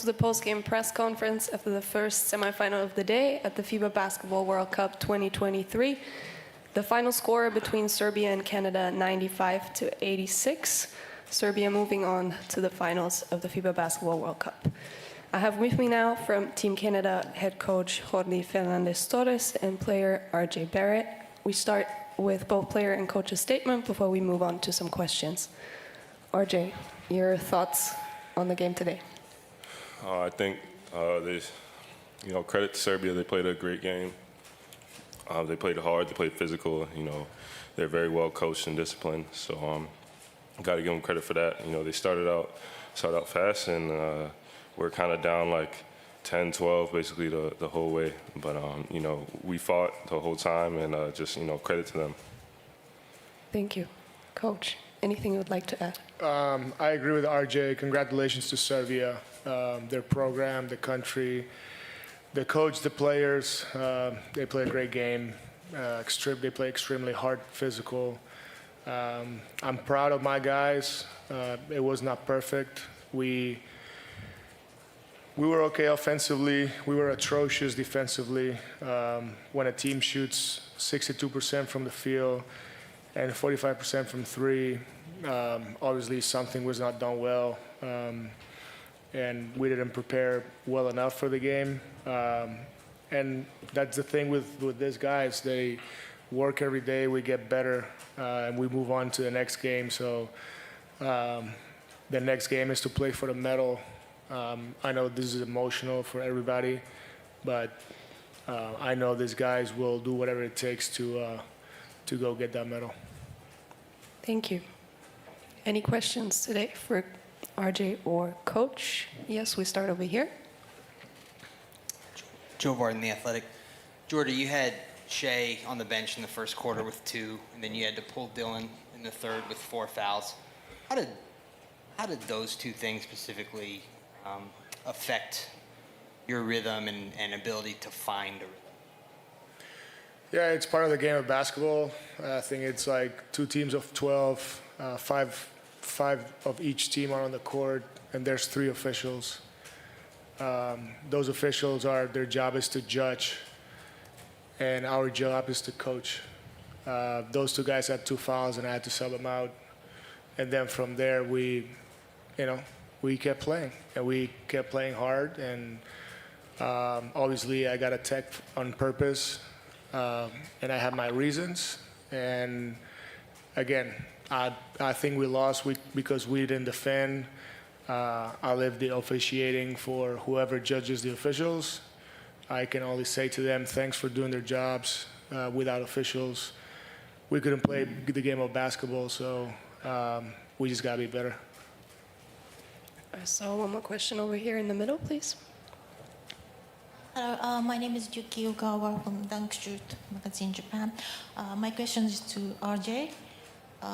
to the post-game press conference after the first semifinal of the day at the FIBA Basketball World Cup 2023. The final score between Serbia and Canada, 95-86. Serbia moving on to the finals of the FIBA Basketball World Cup. I have with me now from Team Canada head coach Jordi Fernandez-Torres and player RJ Barrett. We start with both player and coach's statement before we move on to some questions. RJ, your thoughts on the game today? I think credit to Serbia. They played a great game. They played hard. They played physical. They're very well coached and disciplined. So, got to give them credit for that. They started out fast, and we're kind of down like 10, 12, basically the whole way. But we fought the whole time, and just credit to them. Thank you, Coach. Anything you would like to add? I agree with RJ. Congratulations to Serbia, their program, the country, the coach, the players. They play a great game. They play extremely hard, physical. I'm proud of my guys. It was not perfect. We were okay offensively. We were atrocious defensively. When a team shoots 62% from the field and 45% from three, obviously something was not done well, and we didn't prepare well enough for the game. And that's the thing with these guys. They work every day, we get better, and we move on to the next game. So the next game is to play for the medal. I know this is emotional for everybody, but I know these guys will do whatever it takes to go get that medal. Thank you. Any questions today for RJ or Coach? Yes, we start over here. Joe Varden, The Athletic. Jordy, you had Shea on the bench in the first quarter with 2, and then you had to pull Dylan in the third with 4 fouls. How did those 2 things specifically affect your rhythm and ability to find a rhythm? Yeah, it's part of the game of basketball. I think it's like 2 teams of 12, five of each team are on the court, and there's 3 officials. Those officials their job is to judge, and our job is to coach. Those 2 guys had 2 fouls, and I had to sub them out. And then from there, we kept playing, and we kept playing hard. And obviously, I got a tech on purpose. And I had my reasons. And again, I think we lost because we didn't defend. I leave the officiating for whoever judges the officials. I can only say to them, thanks for doing their jobs. Without officials, we couldn't play the game of basketball, so we just got to be better. I saw one more question over here in the middle, please. Hello, my name is Yuki Ogawa from Dunk Shoot magazine, Japan. My question is to RJ.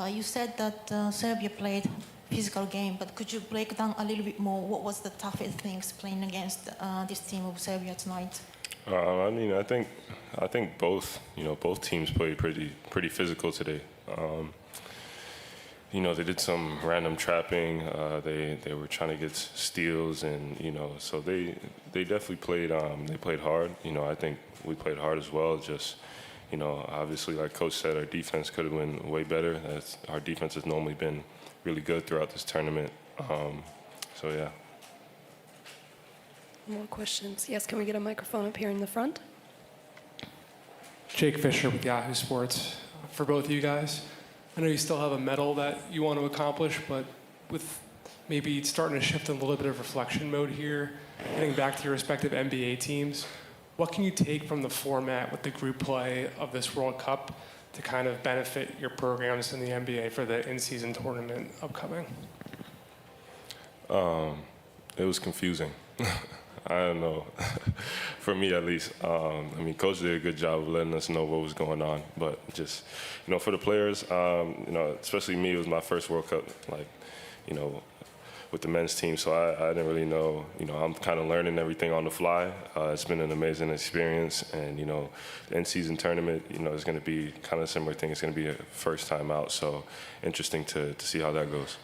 You said that Serbia played physical game, but could you break down a little bit more? What was the toughest things playing against this team of Serbia tonight? I think both teams played pretty physical today. They did some random trapping. They were trying to get steals, and so they definitely played. They played hard. I think we played hard as well. Just obviously, like Coach said, our defense could have been way better. Our defense has normally been really good throughout this tournament. So yeah. More questions? Yes. Can we get a microphone up here in the front? Jake Fisher with Yahoo Sports. For both of you guys, I know you still have a medal that you want to accomplish, but with maybe starting to shift in a little bit of reflection mode here, getting back to your respective NBA teams, what can you take from the format with the group play of this World Cup to kind of benefit your programs in the NBA for the in-season tournament upcoming? It was confusing. I don't know. For me, at least. Coach did a good job of letting us know what was going on. But just, for the players, especially me, it was my first World Cup, with the men's team. So I didn't really know. I'm kind of learning everything on the fly. It's been an amazing experience. And, the in-season tournament, is going to be kind of a similar thing. It's going to be a first time out. So interesting to see how that goes.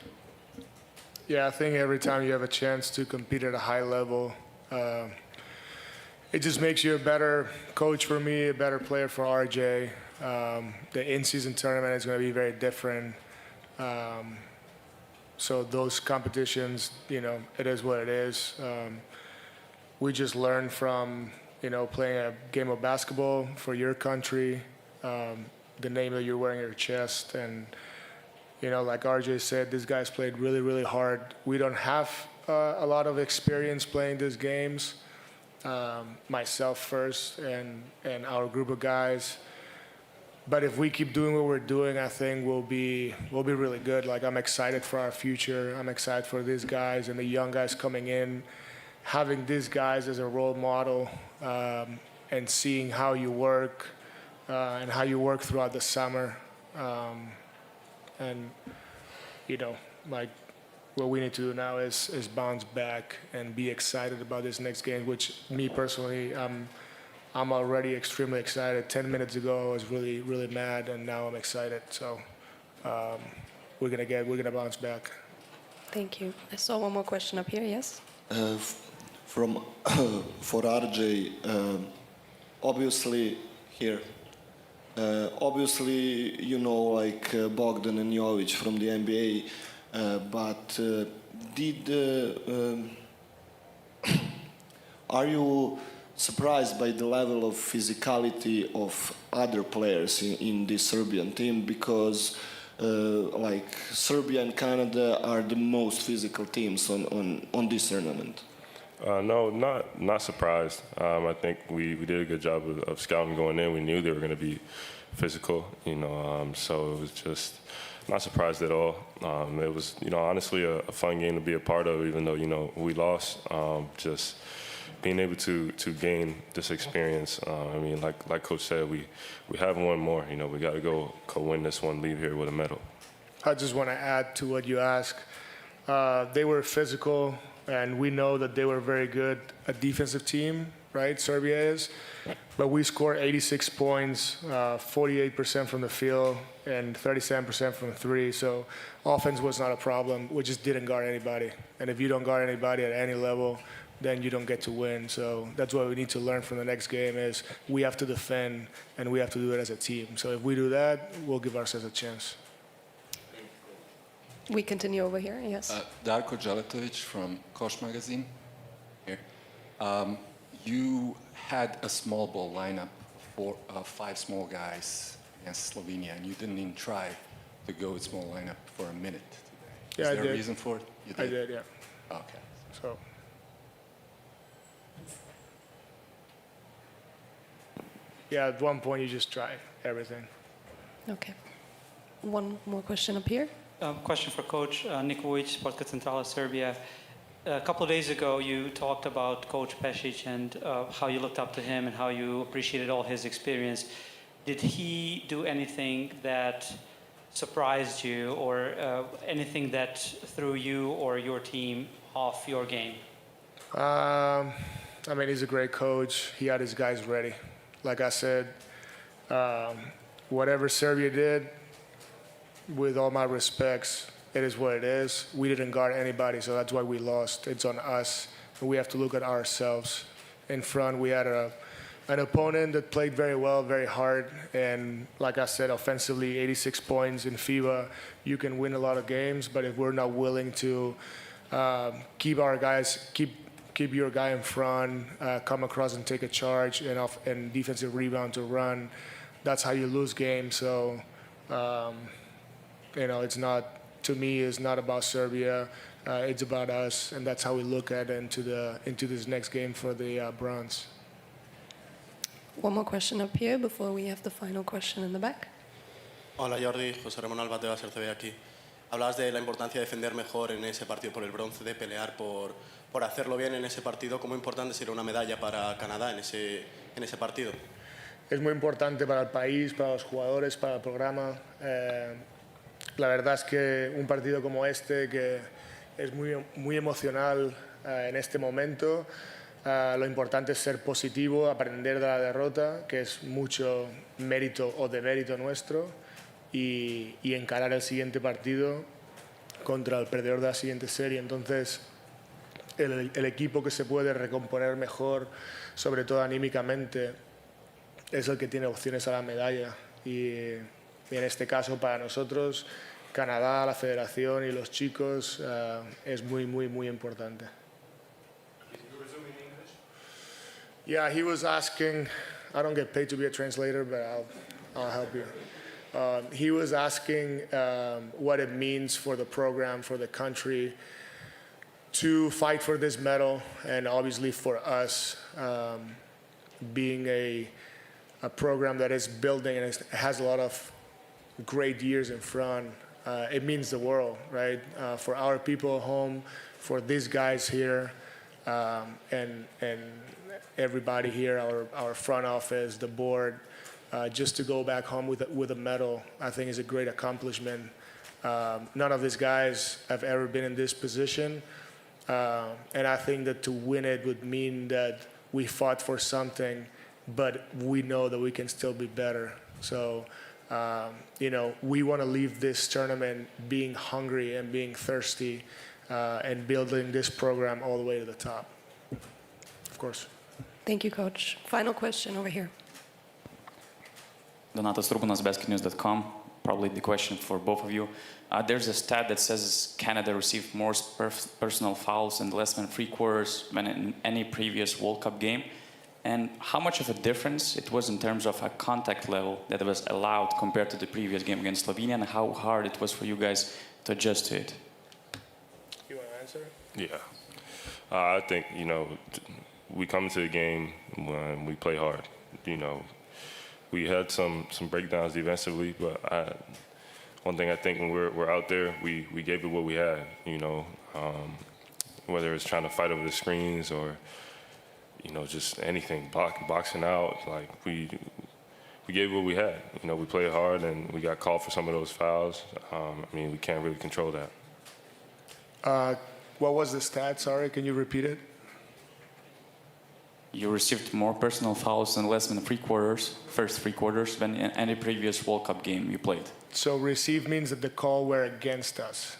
Yeah, I think every time you have a chance to compete at a high level, it just makes you a better coach for me, a better player for RJ. The in-season tournament is going to be very different. So those competitions, it is what it is. We just learn from, playing a game of basketball for your country, the name that you're wearing on your chest. And, like RJ said, these guys played really, really hard. We don't have a lot of experience playing these games. Myself first and our group of guys. But if we keep doing what we're doing, I think we'll be really good. Like, I'm excited for our future. I'm excited for these guys and the young guys coming in, having these guys as a role model, and seeing how you work and how you work throughout the summer. And like, what we need to do now is bounce back and be excited about this next game, which me personally, I'm already extremely excited. 10 minutes ago, I was really, really mad, and now I'm excited. So we're gonna bounce back. Thank you. I saw one more question up here. Yes. For RJ, obviously here, like Bogdan and Jovic from the NBA, but are you surprised by the level of physicality of other players in this Serbian team? Because like Serbia and Canada are the most physical teams on this tournament. No, not surprised. I think we did a good job of scouting going in. We knew they were going to be physical, so it was just not surprised at all. It was, honestly a fun game to be a part of, even though, we lost. Just being able to gain this experience. I mean, like Coach said, we have one more. We got to go win this one, leave here with a medal. I just want to add to what you asked. They were physical, and we know that they were very good, a defensive team, right? Serbia is. But we scored 86 points, 48% from the field, and 37% from three. So offense was not a problem. We just didn't guard anybody. And if you don't guard anybody at any level, then you don't get to win. So that's what we need to learn from the next game is we have to defend, and we have to do it as a team. So if we do that, we'll give ourselves a chance. We continue over here. Yes. Darko Dželetović from Koš Magazine. Here. You had a small ball lineup for 5 small guys against Slovenia, and you didn't even try to go with small lineup for a minute today. Yeah, Is there I did. a reason for it? You I did, yeah. Okay. So. Yeah, at one point you just try everything. Okay. One more question up here. Question for Coach Nick Vujic, Sportska Centrala Serbia. A couple of days ago, you talked about Coach Pešić and how you looked up to him and how you appreciated all his experience. Did he do anything that surprised you or anything that threw you or your team off your game? I mean, he's a great coach. He had his guys ready. Like I said, whatever Serbia did, with all my respects, it is what it is. We didn't guard anybody, so that's why we lost. It's on us, and we have to look at ourselves. In front, we had an opponent that played very well, very hard, and like I said, offensively, 86 points in FIBA. You can win a lot of games, but if we're not willing to keep our guys, keep your guy in front, come across and take a charge, and defensive rebound to run, that's how you lose games. So, it's not, to me, it's not about Serbia. It's about us, and that's how we look at it into this next game for the bronze. One more question up here before we have the final question in the back. Hola Jordi, José Ramón Alba de Ser TV aquí. Hablabas de la importancia de defender mejor en ese partido por el bronce, de pelear por hacerlo bien en ese partido. ¿Cómo importante sería una medalla para Canadá en ese partido? Es muy importante para el país, para los jugadores, para el programa. La verdad es que un partido como este, que es muy emocional en este momento, lo importante es ser positivo, aprender de la derrota, que es mucho mérito o demérito nuestro, y encarar el siguiente partido contra el perdedor de la siguiente serie. Entonces, el equipo que se puede recomponer mejor, sobre todo anímicamente, es el que tiene opciones a la medalla. Y en este caso, para nosotros, Canadá, la federación y los chicos, es muy, muy, muy importante. Yeah, he was asking, I don't get paid to be a translator, but I'll help you. He was asking what it means for the program, for the country, to fight for this medal, and obviously for us, being a program that is building and has a lot of great years in front. It means the world, right? For our people at home, for these guys here, and everybody here, our front office, the board, just to go back home with a medal, I think is a great accomplishment. None of these guys have ever been in this position, and I think that to win it would mean that we fought for something, but we know that we can still be better. So, we want to leave this tournament being hungry and being thirsty, and building this program all the way to the top. Of course. Thank you, Coach. Final question over here. Donatas Rubunas, basketnews.com. Probably the question for both of you. There's a stat that says Canada received more personal fouls in less than 3 quarters than in any previous World Cup game. And how much of a difference it was in terms of a contact level that was allowed compared to the previous game against Slovenia, and how hard it was for you guys to adjust to it? You want to answer? Yeah. I think, we come into the game when we play hard. We had some breakdowns defensively, but one thing I think when we're out there, we gave it what we had, whether it's trying to fight over the screens or, just anything, boxing out. Like, we gave it what we had. We played hard and we got called for some of those fouls. We can't really control that. What was the stat? Sorry, can you repeat it? You received more personal fouls in less than first 3 quarters, than in any previous World Cup game you played. So receive means that the call were against us,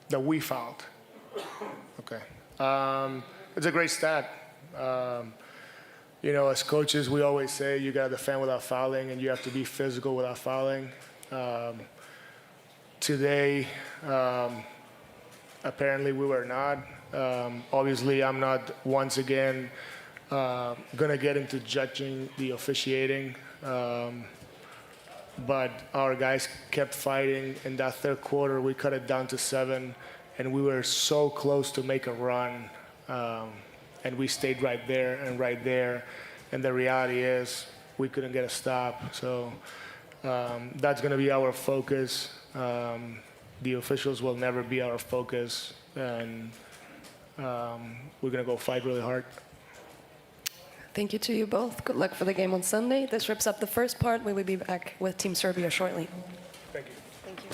that we fouled. Okay. It's a great stat. As coaches, we always say you got to defend without fouling, and you have to be physical without fouling. Today, apparently we were not. Obviously, I'm not once again going to get into judging the officiating, but our guys kept fighting. In that third quarter, we cut it down to 7, and we were so close to make a run, and we stayed right there, and the reality is we couldn't get a stop. So that's going to be our focus. The officials will never be our focus, and we're going to go fight really hard. Thank you to you both. Good luck for the game on Sunday. This wraps up the first part. We will be back with Team Serbia shortly. Thank you. Thank you.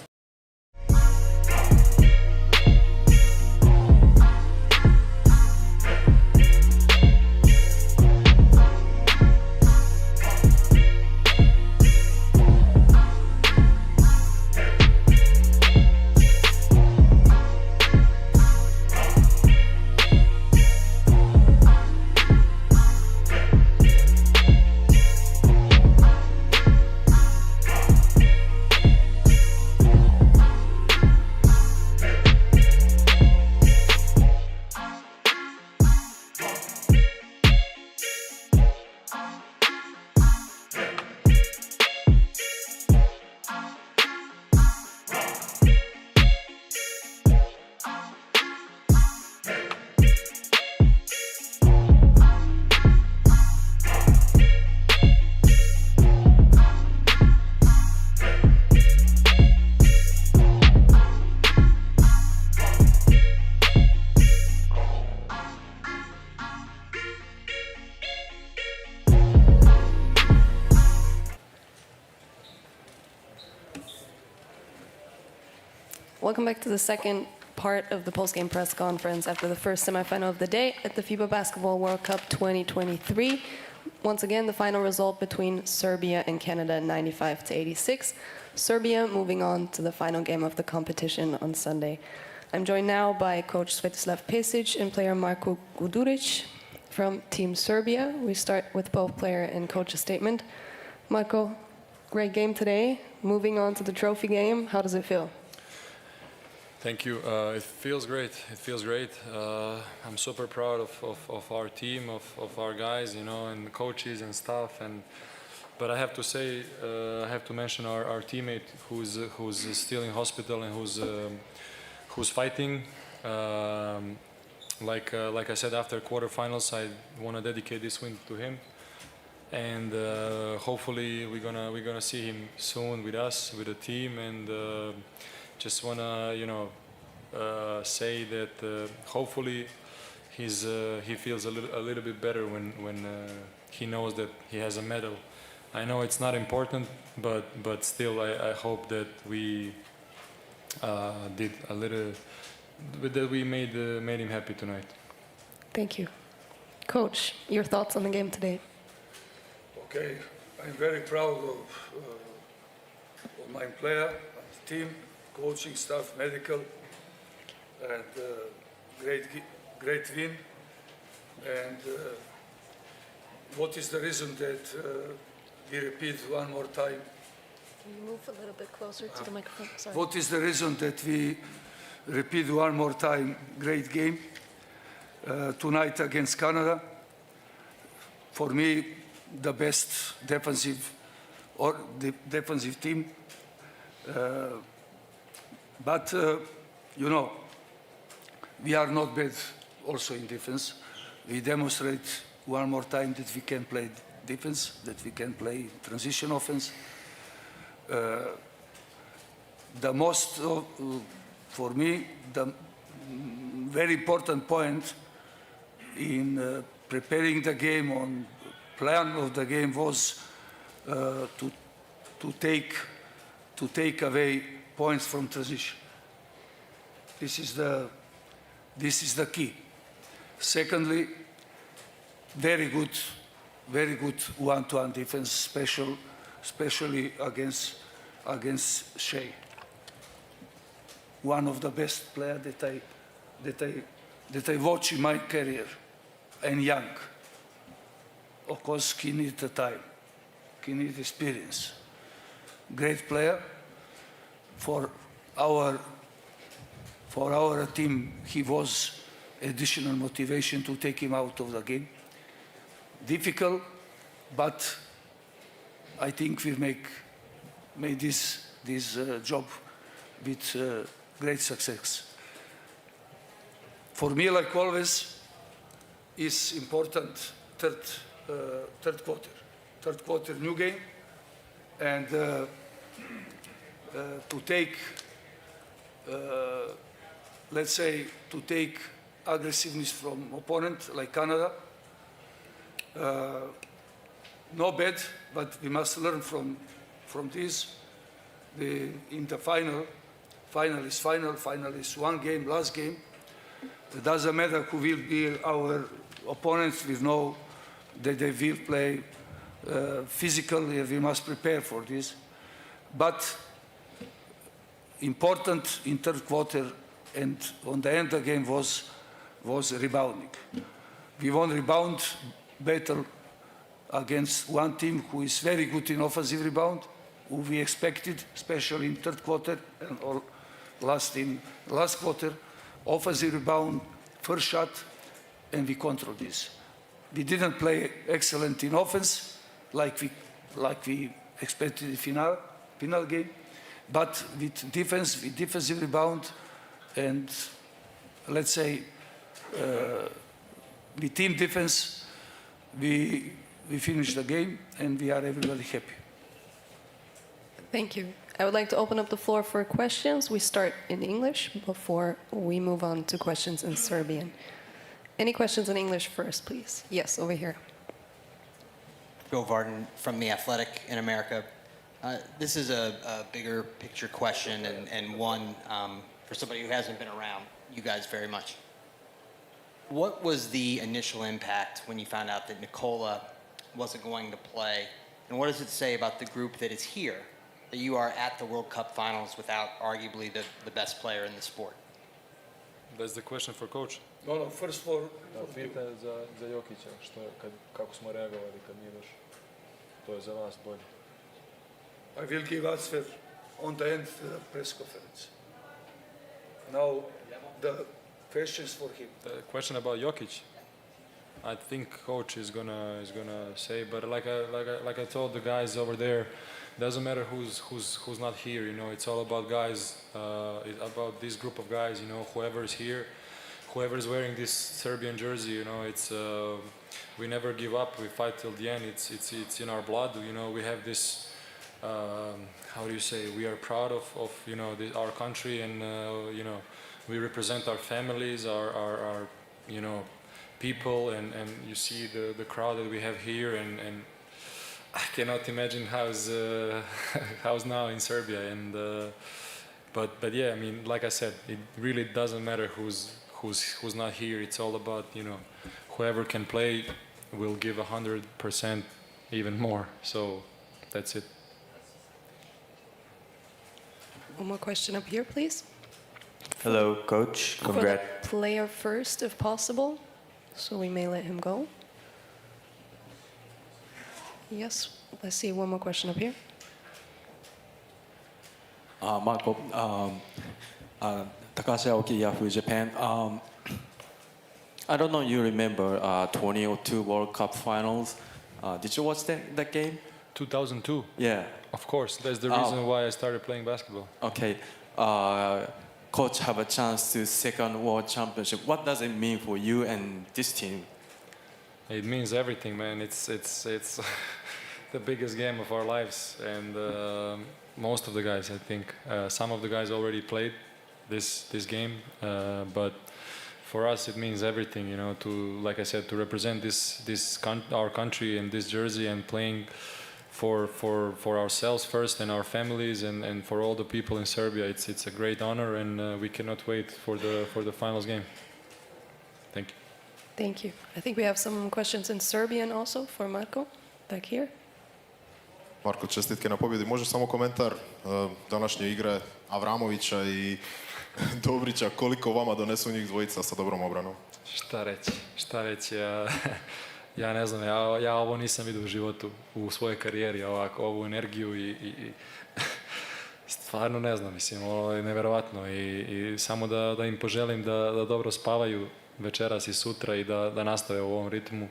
Welcome back to the second part of the post-game press conference after the first semifinal of the day at the FIBA Basketball World Cup 2023. Once again, the final result between Serbia and Canada, 95-86. Serbia moving on to the final game of the competition on Sunday. I'm joined now by Coach Svetislav Pesic and player Marko Guduric from Team Serbia. We start with both player and coach's statement. Marko, great game today. Moving on to the trophy game, how does it feel? Thank you. It feels great. It feels great. I'm super proud of our team, of our guys, you know, and the coaches and staff. But I have to say, I have to mention our teammate who's still in hospital and who's fighting. Like I said, after quarterfinals, I want to dedicate this win to him. And hopefully we're gonna see him soon with us, with the team, and just wanna say that hopefully he feels a little bit better when he knows that he has a medal. I know it's not important, but still I hope that we did a little, that we made him happy tonight. Thank you. Coach, your thoughts on the game today? Okay, I'm very proud of my player, team, coaching staff, medical, and great win. And what is the reason that we repeat one more time? Can you move a little bit closer to the microphone? Sorry. What is the reason that we repeat one more time? Great game tonight against Canada. For me, the best defensive team. But you know, we are not bad also in defense. We demonstrate one more time that we can play defense, that we can play transition offense. The most, for me, the very important point in preparing the game, on plan of the game, was to take away points from transition. This is the key. Secondly, very good one-to-one defense, especially against Shea. One of the best players that I watch in my career, and young. Of course, he needs the time, he needs experience. Great player. For our team, he was additional motivation to take him out of the game. Difficult, but I think we made this job with great success. For me, like always, is important third quarter. Third quarter, new game, and to take, let's say, to take aggressiveness from opponent like Canada. No bad, but we must learn from this. In the final is one game, last game. It doesn't matter who will be our opponents. We know that they will play physically. We must prepare for this. But important in third quarter and on the end of the game was rebounding. We won rebound battle against one team who is very good in offensive rebound, who we expected, especially in third quarter and last quarter. Offensive rebound, first shot, and we controlled this. We didn't play excellent in offense like we expected in final game, but with defense, with defensive rebound, and let's say with team defense, we finished the game and we are everybody happy. Thank you. I would like to open up the floor for questions. We start in English before we move on to questions in Serbian. Any questions in English first, please? Yes, over here. Joe Varden from The Athletic in America. This is a bigger picture question and one for somebody who hasn't been around you guys very much. What was the initial impact when you found out that Nikola wasn't going to play? And what does it say about the group that is here, that you are at the World Cup finals without arguably the best player in the sport? That's the question for coach. No, first for Pita za Jokića, kako smo reagovali kad nije došao. To je za vas bolje. I will give answer on the end press conference. Now the questions for him. The question about Jokic, I think coach is gonna say, but like I told the guys over there, doesn't matter who's not here. You know, it's all about guys. It's about this group of guys. You know, whoever is here, whoever is wearing this Serbian jersey. You know, it's we never give up. We fight till the end. It's in our blood. You know, we have this. How do you say? We are proud of you know our country, and you know we represent our families, our you know people, and you see the crowd that we have here, and I cannot imagine how's now in Serbia, and but yeah, I mean, like I said, it really doesn't matter who's not here. It's all about, you know, whoever can play will give 100%, even more. So that's it. One more question up here, please. Hello, coach. For the player first, if possible, so we may let him go. Yes, let's see, one more question up here. Marco, Takashi Aoki, Yahoo Japan. I don't know you remember 2002 World Cup finals. Did you watch that game? 2002. Yeah. Of course, that's the reason why I started playing basketball. Okay. Coach have a chance to second world championship. What does it mean for you and this team? It means everything, man. It's the biggest game of our lives, and most of the guys, I think, some of the guys already played this game, but for us it means everything, you know. To, like I said, to represent our country in this jersey and playing for ourselves first and our families and for all the people in Serbia. It's a great honor, and we cannot wait for the finals game. Thank you. Thank you. I think we have some questions in Serbian also for Marko, back here. Marko, čestitke na pobjedi. Može samo komentar današnje igre Avramovića i Dobrića, koliko vama donesu njih dvojica sa dobrom obranom? Šta reći, ja ne znam, ja ovo nisam vidio u životu, u svojoj karijeri, ovu energiju i stvarno ne znam, mislim, ovo je neverovatno i samo da im poželim da dobro spavaju večeras i sutra i da nastave u ovom ritmu.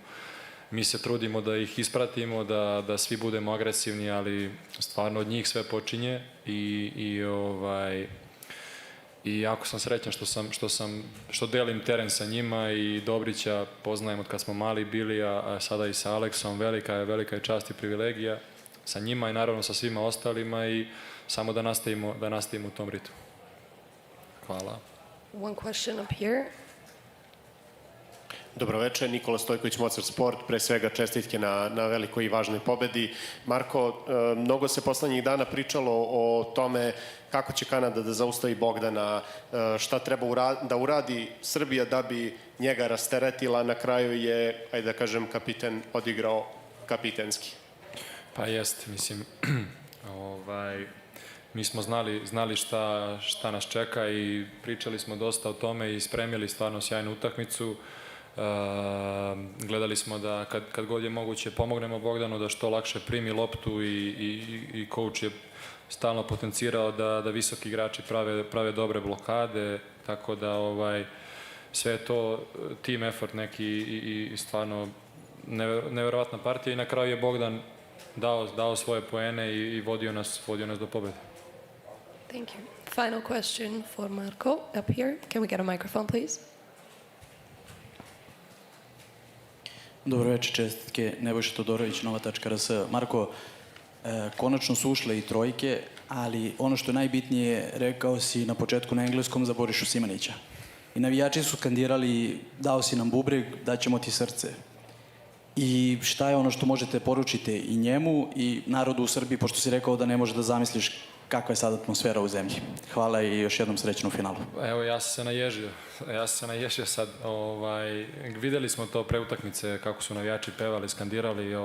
Mi se trudimo da ih ispratimo, da svi budemo agresivni, ali stvarno od njih sve počinje i jako sam srećan što delim teren sa njima i Dobrića poznajem od kad smo mali bili, a sada i sa Aleksom. Velika je čast i privilegija sa njima i naravno sa svima ostalima i samo da nastavimo u tom ritmu. Hvala. One question up here. Dobro večer, Nikola Stojković, Mozart Sport. Pre svega čestitke na velikoj i važnoj pobedi. Marko, mnogo se poslednjih dana pričalo o tome kako će Kanada da zaustavi Bogdana, šta treba da uradi Srbija da bi njega rasteretila. Na kraju je, ajde da kažem, kapiten odigrao kapitenski. Pa jeste, mislim, mi smo znali šta nas čeka i pričali smo dosta o tome i spremili stvarno sjajnu utakmicu. Gledali smo da kad god je moguće pomognemo Bogdanu da što lakše primi loptu i coach je stalno potencirao da visoki igrači prave dobre blokade, tako da sve je to team effort neki i stvarno neverovatna partija i na kraju je Bogdan dao svoje poene i vodio nas do pobjede. Thank you. Final question for Marko up here. Can we get a microphone, please? Dobro večer, čestitke. Nebojša Todorović, Nova.rs. Marko, konačno su ušle i trojke, ali ono što je najbitnije, rekao si na početku na engleskom za Borišu Simanića. I navijači su skandirali, dao si nam bubreg, daćemo ti srce. I šta je ono što možete poručiti i njemu i narodu u Srbiji, pošto si rekao da ne možeš da zamisliš kakva je sad atmosfera u zemlji. Hvala i još jednom srećno u finalu. Evo, ja sam se naježio sad. Vidjeli smo to pre utakmice kako su navijači pevali, skandirali.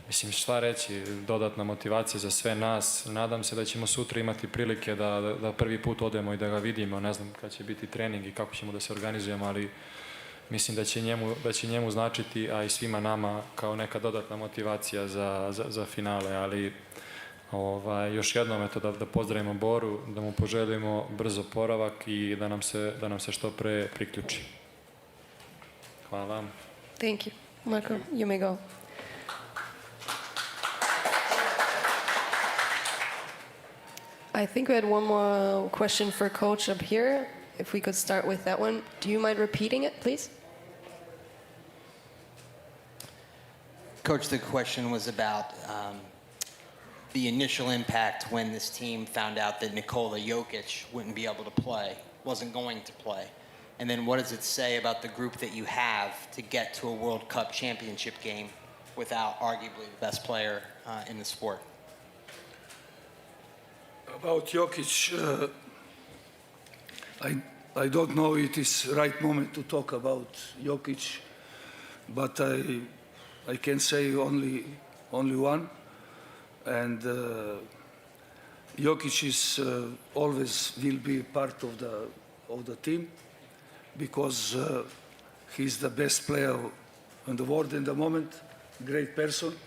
Mislim, šta reći, dodatna motivacija za sve nas. Nadam se da ćemo sutra imati prilike da prvi put odemo i da ga vidimo. Ne znam kad će biti trening i kako ćemo da se organizujemo, ali mislim da će njemu značiti, a i svima nama, kao neka dodatna motivacija za finale. Ali još jednom da pozdravimo Boru, da mu poželimo brzo oporavak i da nam se što pre priključi. Hvala vam. Thank you. Marko, you may go. I think we had one more question for Coach up here. If we could start with that one. Do you mind repeating it, please? Coach, the question was about the initial impact when this team found out that Nikola Jokic wouldn't be able to play, wasn't going to play. And then what does it say about the group that you have to get to a World Cup championship game without arguably the best player in the sport? About Jokic, I don't know it is right moment to talk about Jokic, but I can say only one, and Jokic is always will be part of the team because he's the best player in the world in the moment, great person,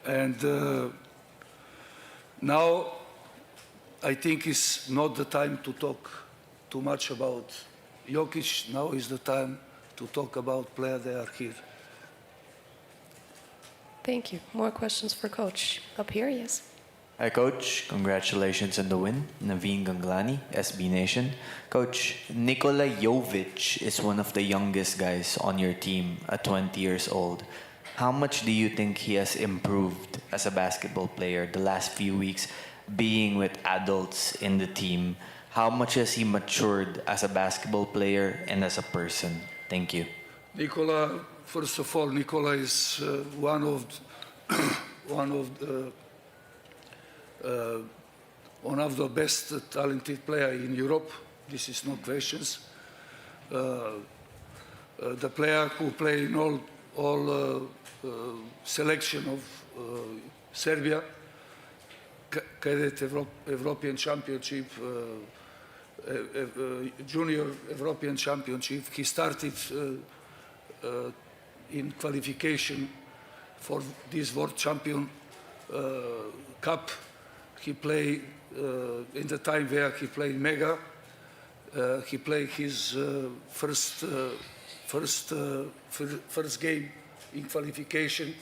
and now I think it's not the time to talk too much about Jokic. Now is the time to talk about players that are here. Thank you. More questions for Coach. Up here, yes. Hi, Coach. Congratulations on the win. Naveen Ganglani, SB Nation. Coach, Nikola Jovic is one of the youngest guys on your team at 20 years old. How much do you think he has improved as a basketball player the last few weeks, being with adults in the team? How much has he matured as a basketball player and as a person? Thank you. Nikola, first of all, Nikola is one of the best talented player in Europe. This is no questions. The player who play in all selection of Serbia, Cadet European Championship, Junior European Championship. He started in qualification for this World Champion Cup. He played in the time where he played Mega. He played his first game in qualification.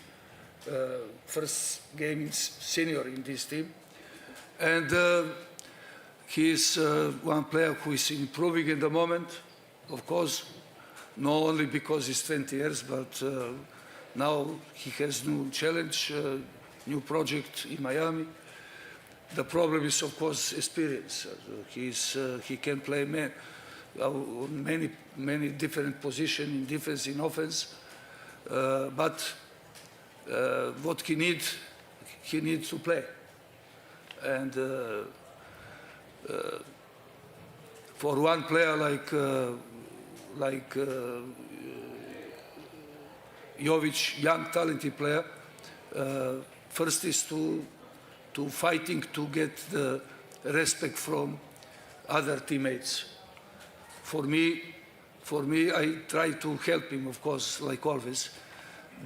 First game in senior in this team, and he is one player who is improving in the moment, of course, not only because he's 20 years, but now he has new challenge, new project in Miami. The problem is, of course, experience. He can play many different positions in defense, in offense, but what he needs to play. And for one player like Jovic, young talented player, first is to fighting to get the respect from other teammates. For me, I try to help him, of course, like always.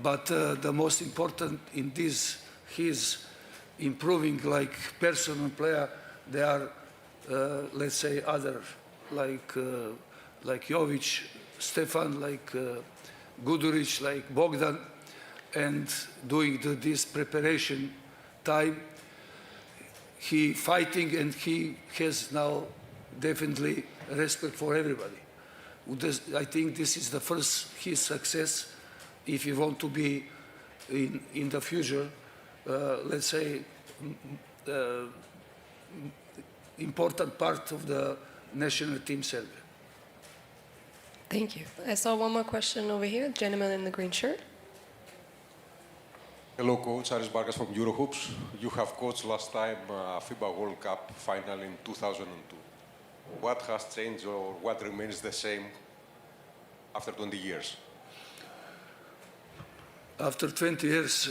But the most important in this, he's improving like person and player. They are, let's say, other like Jovic, Stefan, like Guduric, like Bogdan, and doing this preparation time. He fighting and he has now definitely respect for everybody. I think this is the first his success. If you want to be in the future, let's say, important part of the national team Serbia. Thank you. I saw one more question over here. Gentleman in the green shirt. Hello, coach. Aris Vargas from Eurohoops. You have coached last time FIBA World Cup final in 2002. What has changed or what remains the same after 20 years? After 20 years,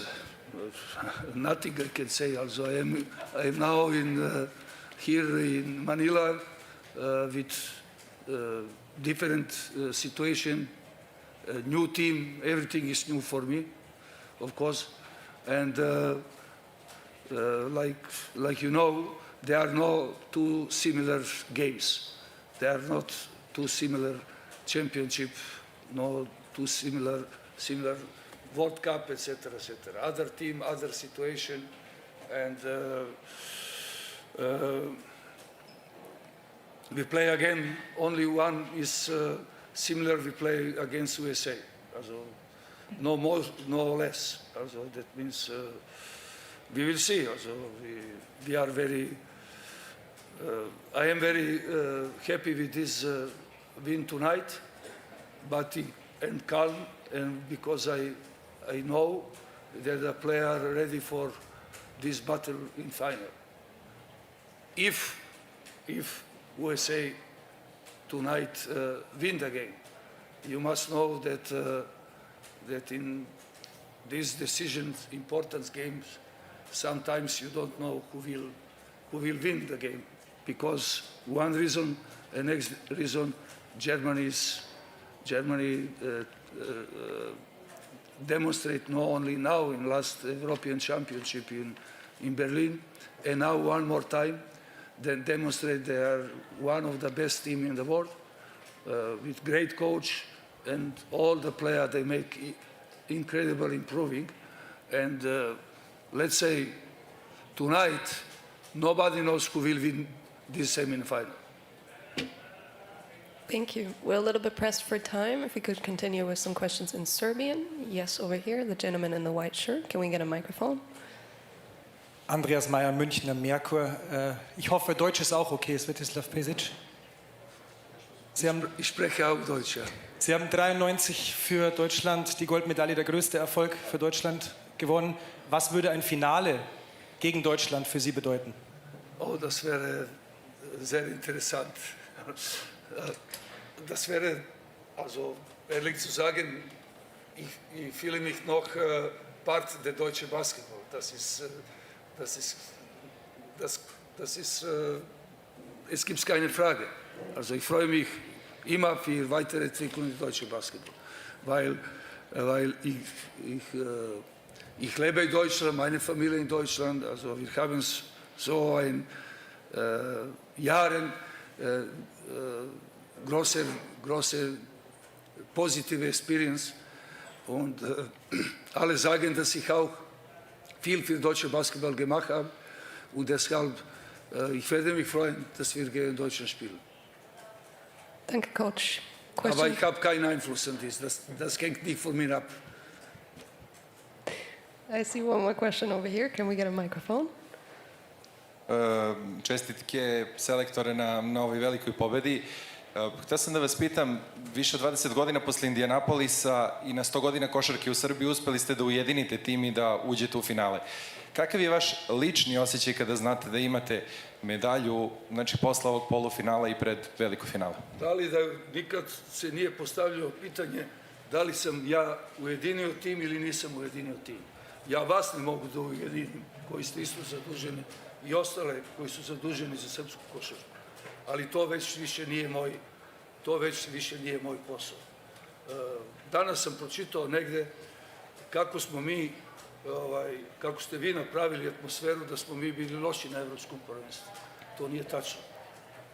nothing I can say. Also, I am now here in Manila with different situation, new team. Everything is new for me, of course. And like you know, there are no two similar games. There are not two similar championship, no two similar World Cup, etc., etc. Other team, other situation, and we play again. Only one is similar. We play against USA. Also, no more, no less. Also, that means we will see. Also, we are very. I am very happy with this win tonight, but and calm, and because I know that the players are ready for this battle in final. If USA tonight win the game, you must know that that in these decisions, important games, sometimes you don't know who will win the game, because one reason, the next reason, Germany demonstrate not only now in last European Championship in Berlin, and now one more time, then demonstrate they are one of the best team in the world, with great coach, and all the players they make incredible improving. And let's say tonight, nobody knows who will win this semi-final. Thank you. We're a little bit pressed for time. If we could continue with some questions in Serbian. Yes, over here, the gentleman in the white shirt. Can we get a microphone? Andreas Meyer, Münchner Merkur. Ich hoffe, Deutsch ist auch okay, Svetislav Pesic. Ich spreche auch Deutsch, ja. Sie haben 93 für Deutschland die Goldmedaille, der größte Erfolg für Deutschland, gewonnen. Was würde ein Finale gegen Deutschland für Sie bedeuten? Oh, das wäre sehr interessant. Das wäre, also ehrlich zu sagen, ich fühle mich noch Part der deutschen Basketball. Es gibt keine Frage. Also ich freue mich immer für weitere Entwicklung im deutschen Basketball, weil ich lebe in Deutschland, meine Familie in Deutschland. Also wir haben so ein Jahren große positive Experience, und alle sagen, dass ich auch viel für deutsche Basketball gemacht habe, und deshalb ich werde mich freuen, dass wir gegen Deutschland spielen. Danke, Coach. Aber ich habe keinen Einfluss an das hängt nicht von mir ab. I see one more question over here. Can we get a microphone? Čestitke selektore na ovoj velikoj pobedi. Htio sam da vas pitam, više od 20 godina posle Indianapolisa i na 100 godina košarke u Srbiji uspeli ste da ujedinite tim i da uđete u finale. Kakav je vaš lični osjećaj kada znate da imate medalju, znači posle ovog polufinala i pred veliko finale? Da li da nikad se nije postavljalo pitanje da li sam ja ujedinio tim ili nisam ujedinio tim. Ja vas ne mogu da ujedinim, koji ste isto zaduženi, i ostale koji su zaduženi za srpsku košarku. Ali to već više nije moj posao. Danas sam pročitao negde kako smo mi, kako ste vi napravili atmosferu da smo mi bili loši na evropskom prvenstvu. To nije tačno.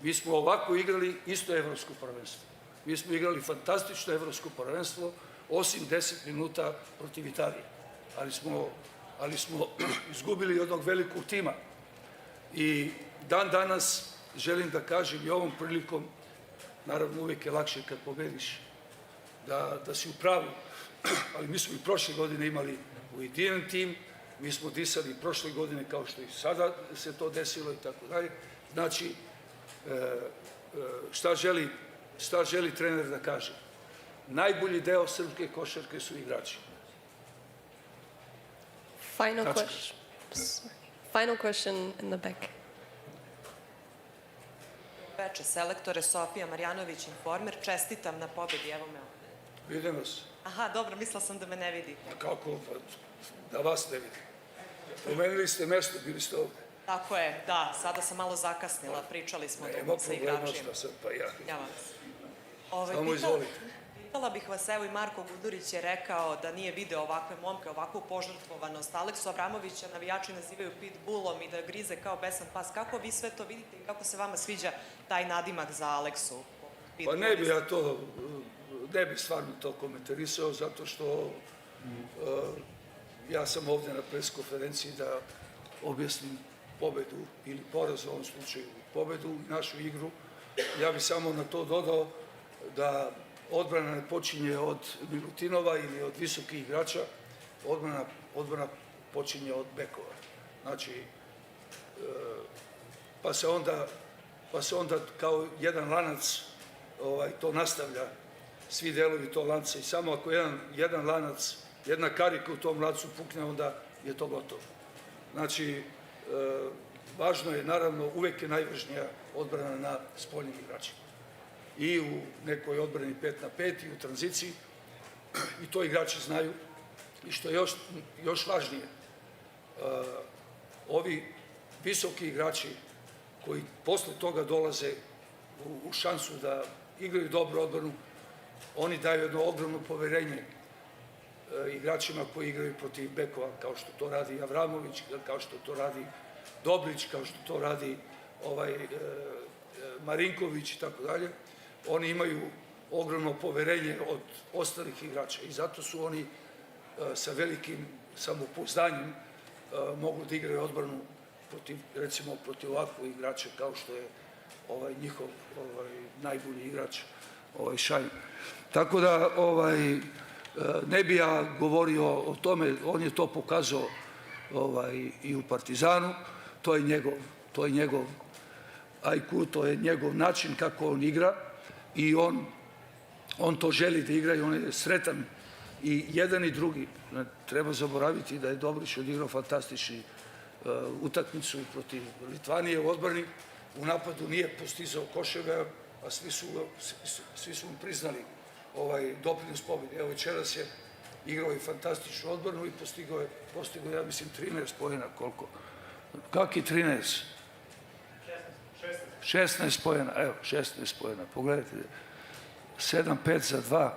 Mi smo ovako igrali isto evropsko prvenstvo. Mi smo igrali fantastično evropsko prvenstvo, osim 10 minuta protiv Italije. Ali smo izgubili jednog velikog tima. I dan danas želim da kažem i ovom prilikom, naravno uvijek je lakše kad pobediš, da si u pravu, ali mi smo i prošle godine imali ujedinjen tim, mi smo disali prošle godine kao što i sada se to desilo i tako dalje. Znači, šta želi trener da kaže? Najbolji deo srpske košarke su igrači. Final Tačka. question. Final question in the back. Veče, selektore Sofija Marjanović, Informer, čestitam na pobjedi, evo me ovdje. Vidim vas. Aha, dobro, mislila sam da me ne vidi. Kako? Da vas ne vidim. Promenili ste mesto, bili ste ovdje. Tako je, da, sada sam malo zakasnila, pričali smo Nema sa problema igračima. što sam pa ja. Izvinjavam se. Samo izvolite. Pitala bih vas, evo i Marko Gudurić je rekao da nije video ovakve momke, ovakvu požrtvovanost. Aleksu Avramovića navijači nazivaju pitbullom i da grize kao besan pas. Kako vi sve to vidite i kako se vama sviđa taj nadimak za Aleksu? Pa ne bi ja to, ne bi stvarno to komentarisao, zato što ja sam ovdje na preskonferenciji da objasnim pobedu ili poraz u ovom slučaju, pobedu i našu igru. Ja bih samo na to dodao da odbrana ne počinje od Milutinova ili od visokih igrača, odbrana počinje od bekova. Znači, pa se onda kao jedan lanac to nastavlja, svi delovi to lanca i samo ako jedan lanac, jedna karika u tom lancu pukne, onda je to gotovo. Znači, važno je, naravno, uvek je najvažnija odbrana na spoljnim igračima. I u nekoj odbrani 5 na 5 i u tranziciji, i to igrači znaju. I što je još važnije, ovi visoki igrači koji posle toga dolaze u šansu da igraju dobru odbranu, oni daju jedno ogromno poverenje igračima koji igraju protiv bekova, kao što to radi Avramović, kao što to radi Dobrić, kao što to radi Marinković i tako dalje. Oni imaju ogromno poverenje od ostalih igrača i zato su oni sa velikim samopouzdanjem mogu da igraju odbranu recimo protiv ovakvog igrača kao što je njihov najbolji igrač, Šajn. Tako da ne bi ja govorio o tome, on je to pokazao i u Partizanu, to je njegov IQ, to je njegov način kako on igra i on to želi da igra i on je sretan i jedan i drugi. Treba zaboraviti da je Dobrić odigrao fantastičnu utakmicu protiv Litvanije u odbrani, u napadu nije postizao koševe, a svi su mu priznali doprinos pobjede. Evo večeras je igrao i fantastičnu odbranu i postigao ja mislim 13 poena, koliko? Kaki 13? 16 poena, evo 16 poena, pogledajte, 7-5 za 2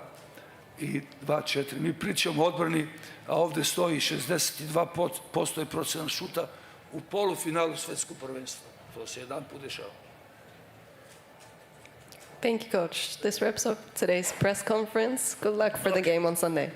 i 2-4. Mi pričamo o odbrani, a ovdje stoji 62% je procenat šuta u polufinalu svetskog prvenstva. To se jedan put dešava. Thank you, Coach. This wraps up today's press conference. Good luck for the game on Sunday.